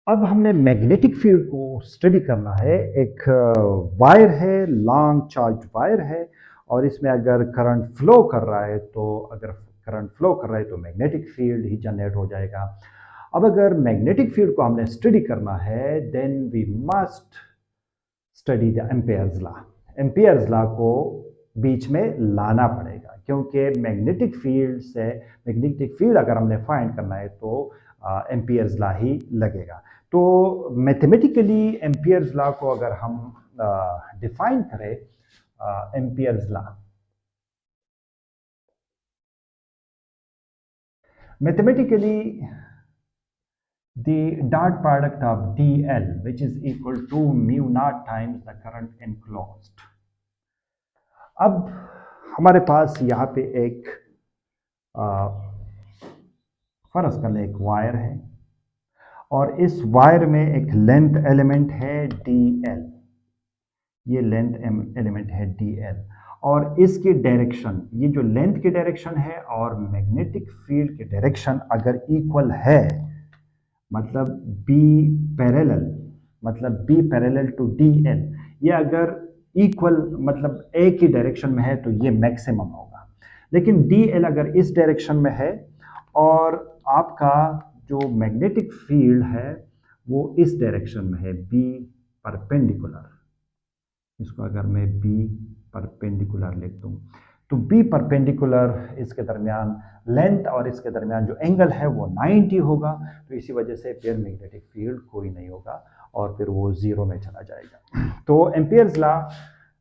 अब हमने magnetic field को स्टडी करना है। एक वायर है, लॉन्ग चार्ज वायर है, और इसमें अगर करंट फ्लो कर रहा है तो मैग्नेटिक फील्ड ही जनरेट हो जाएगा। अब अगर मैग्नेटिक फील्ड को हमने स्टडी करना है, then we must study the Ampere's law. Ampere's law को बीच में लाना पड़ेगा, क्योंकि मैग्नेटिक फील्ड अगर हमने फाइंड करना है तो एम्पेयर्स लॉ ही लगेगा। तो मैथमेटिकली एम्पेयर्स लॉ को अगर हम डिफाइन करें, Ampere's law mathematically the dot product of dl, which is equal to mu naught times the current enclosed। अब हमारे पास यहाँ पे एक फर्ज कर ले एक वायर है, और इस वायर में एक लेंथ एलिमेंट है dl। ये लेंथ एलिमेंट है dl, और इसकी डायरेक्शन, ये जो लेंथ की डायरेक्शन है और मैग्नेटिक फील्ड की डायरेक्शन अगर इक्वल है, मतलब बी पैरेलल टू dl, ये अगर इक्वल मतलब एक ही डायरेक्शन में है तो ये मैक्सिमम होगा। लेकिन dl अगर इस डायरेक्शन में है और आपका जो मैग्नेटिक फील्ड है वो इस डायरेक्शन में है, बी परपेंडिकुलर, इसको अगर मैं बी परपेंडिकुलर लिख दूं तो बी परपेंडिकुलर, इसके दरमियान लेंथ और इसके दरमियान जो एंगल है वो 90 होगा। तो इसी वजह से फिर मैग्नेटिक फील्ड कोई नहीं होगा और फिर वो जीरो में चला जाएगा। तो एम्पियर्स लॉ,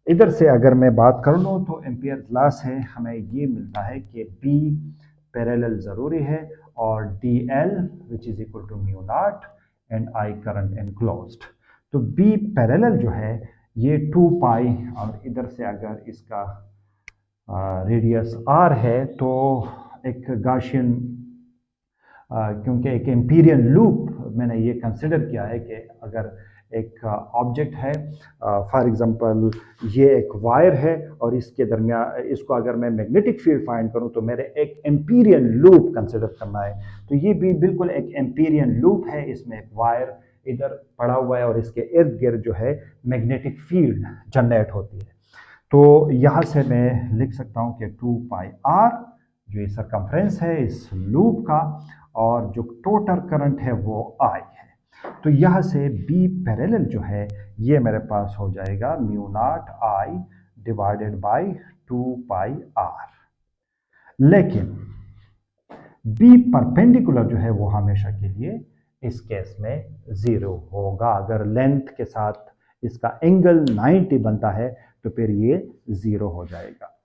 इधर से अगर मैं बात कर लूँ तो एम्पियर्स लॉ से हमें ये मिलता है कि बी पैरेलल ज़रूरी है, और D L which is equal to mu naught and I current enclosed. तो बी पैरेलल जो है ये 2 पाई, और इधर से अगर इसका रेडियस आर है तो एक गाशियन, क्योंकि एक एम्पीरियन लूप मैंने ये कंसिडर किया है कि अगर एक ऑब्जेक्ट है, फॉर एग्जांपल ये एक वायर है और इसके दरमियान, इसको अगर मैं मैग्नेटिक फील्ड फाइंड करूं तो मेरे एक एम्पीरियन लूप कंसिडर करना है। तो ये भी बिल्कुल एक एम्पीरियन लूप है, इसमें एक वायर इधर पड़ा हुआ है और इसके इर्द गिर्द जो है मैग्नेटिक फील्ड जनरेट होती है। तो यहाँ से मैं लिख सकता हूँ कि 2 पाई आर जो ये सरकमफ्रेंस है इस लूप का, और जो टोटल करंट है वो आई है। तो यहाँ से बी पैरेलल जो है ये मेरे पास हो जाएगा mu naught I divided by 2 pi R. लेकिन बी परपेंडिकुलर जो है वो हमेशा के लिए इस केस में जीरो होगा। अगर लेंथ के साथ इसका एंगल 90 बनता है तो फिर ये जीरो हो जाएगा।